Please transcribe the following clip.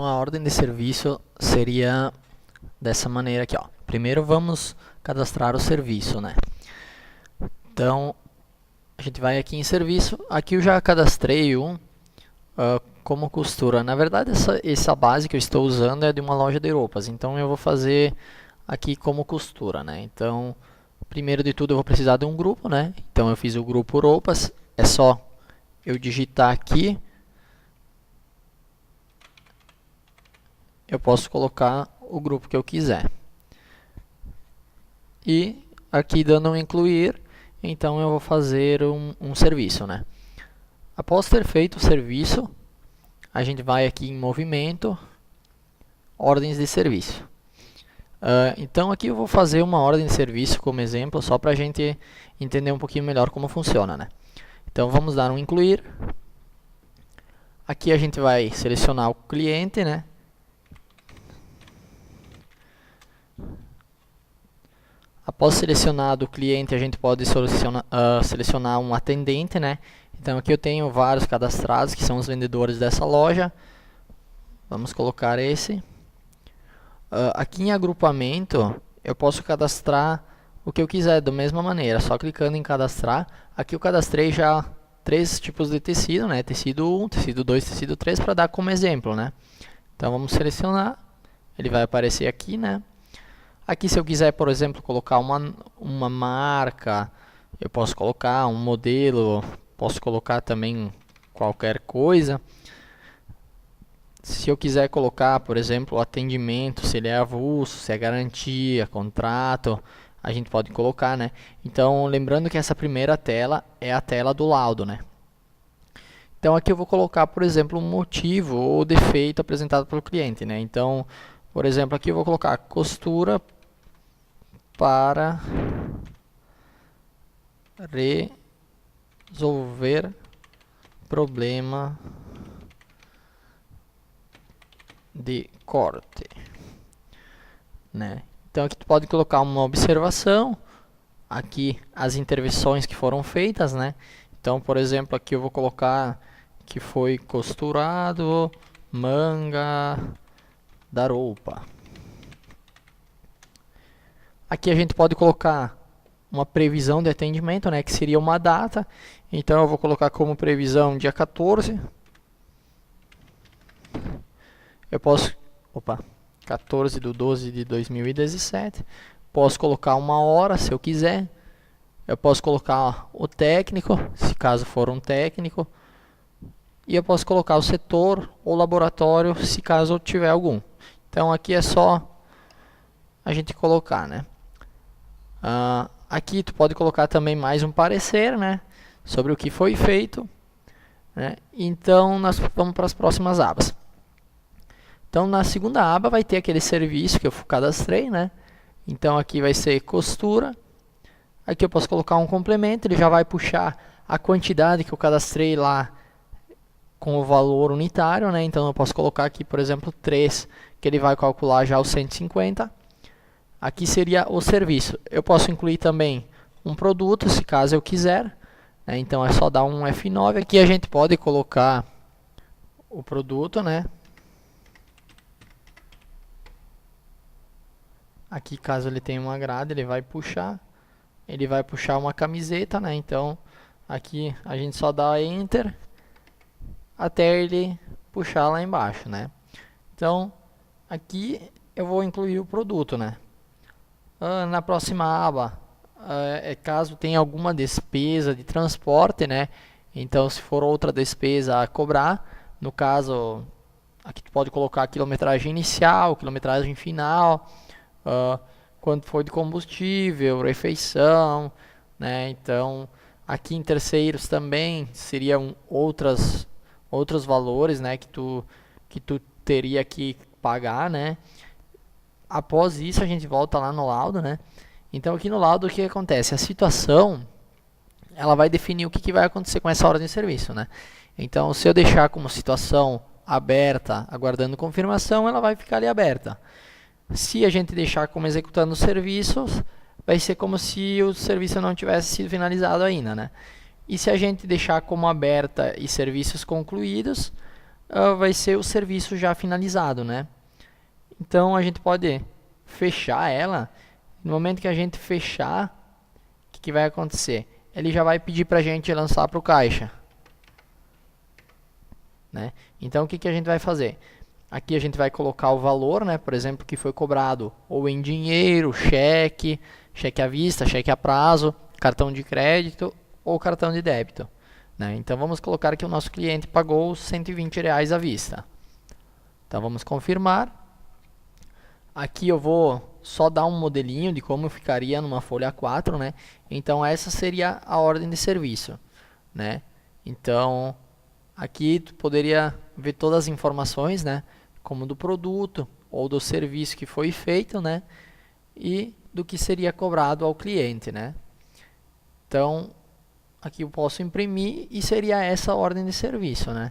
A ordem de serviço seria dessa maneira aqui, ó. Primeiro vamos cadastrar o serviço, né? Então, a gente vai aqui em serviço. Aqui eu já cadastrei como costura. Na verdade, essa base que eu estou usando é de uma loja de roupas. Então, eu vou fazer aqui como costura, né? Então, primeiro de tudo, eu vou precisar de um grupo, né? Então, eu fiz o grupo roupas. É só eu digitar aqui. Eu posso colocar o grupo que eu quiser. E aqui dando um incluir, então eu vou fazer um serviço, né? Após ter feito o serviço, a gente vai aqui em movimento, ordens de serviço. Então aqui eu vou fazer uma ordem de serviço como exemplo, só para a gente entender um pouquinho melhor como funciona, né? Então vamos dar um incluir. Aqui a gente vai selecionar o cliente, né? Após selecionado o cliente, a gente pode selecionar um atendente, né? Então aqui eu tenho vários cadastrados, que são os vendedores dessa loja. Vamos colocar esse. Aqui em agrupamento, eu posso cadastrar o que eu quiser, da mesma maneira, só clicando em cadastrar. Aqui eu cadastrei já 3 tipos de tecido, né? Tecido 1, tecido 2, tecido 3, para dar como exemplo, né? Então vamos selecionar, ele vai aparecer aqui, né? Aqui, se eu quiser, por exemplo, colocar uma marca, eu posso colocar um modelo, posso colocar também qualquer coisa. Se eu quiser colocar, por exemplo, o atendimento, se ele é avulso, se é garantia, contrato, a gente pode colocar, né? Então, lembrando que essa primeira tela é a tela do laudo, né? Então, aqui eu vou colocar, por exemplo, um motivo ou defeito apresentado pelo cliente, né? Então, por exemplo, aqui eu vou colocar costura para resolver problema de corte, né? Então aqui tu pode colocar uma observação, aqui as intervenções que foram feitas, né? Então, por exemplo, aqui eu vou colocar que foi costurado manga da roupa. Aqui a gente pode colocar uma previsão de atendimento, né, que seria uma data. Então eu vou colocar como previsão dia 14. Eu posso, 14 de 12 de 2017. Posso colocar uma hora, se eu quiser. Eu posso colocar o técnico, se caso for um técnico. E eu posso colocar o setor ou laboratório, se caso eu tiver algum. Então aqui é só a gente colocar, né? Aqui tu pode colocar também mais um parecer, né, sobre o que foi feito, né? Então nós vamos para as próximas abas. Então na segunda aba vai ter aquele serviço que eu cadastrei, né? Então aqui vai ser costura. Aqui eu posso colocar um complemento, ele já vai puxar a quantidade que eu cadastrei lá com o valor unitário, né? Então eu posso colocar aqui, por exemplo, 3, que ele vai calcular já os 150. Aqui seria o serviço. Eu posso incluir também um produto, se caso eu quiser, né? Então é só dar um F9. Aqui a gente pode colocar o produto, né? Aqui, caso ele tenha uma grade, ele vai puxar uma camiseta, né? Então aqui a gente só dá Enter até ele puxar lá embaixo, né? Então aqui eu vou incluir o produto, né? Na próxima aba, caso tenha alguma despesa de transporte, né? Então, se for outra despesa a cobrar, no caso, aqui tu pode colocar a quilometragem inicial, quilometragem final, quanto foi de combustível, refeição, né? Então, aqui em terceiros também seriam outros valores, né? Que tu teria que pagar, né? Após isso, a gente volta lá no laudo, né? Então, aqui no laudo, o que acontece? A situação, ela vai definir o que vai acontecer com essa ordem de serviço, né? Então, se eu deixar como situação aberta, aguardando confirmação, ela vai ficar ali aberta. Se a gente deixar como executando os serviços, vai ser como se o serviço não tivesse sido finalizado ainda, né? E se a gente deixar como aberta e serviços concluídos, vai ser o serviço já finalizado, né? Então a gente pode fechar ela. No momento que a gente fechar, o que vai acontecer? Ele já vai pedir para a gente lançar para o caixa, né? Então o que a gente vai fazer? Aqui a gente vai colocar o valor, né? Por exemplo, que foi cobrado ou em dinheiro, cheque, cheque à vista, cheque a prazo, cartão de crédito ou cartão de débito, né? Então vamos colocar que o nosso cliente pagou R$ 120 à vista. Então vamos confirmar. Aqui eu vou só dar um modelinho de como ficaria numa folha A4, né? Então essa seria a ordem de serviço, né? Então aqui tu poderia ver todas as informações, né? Como do produto ou do serviço que foi feito, né? E do que seria cobrado ao cliente, né? Então aqui eu posso imprimir e seria essa a ordem de serviço, né?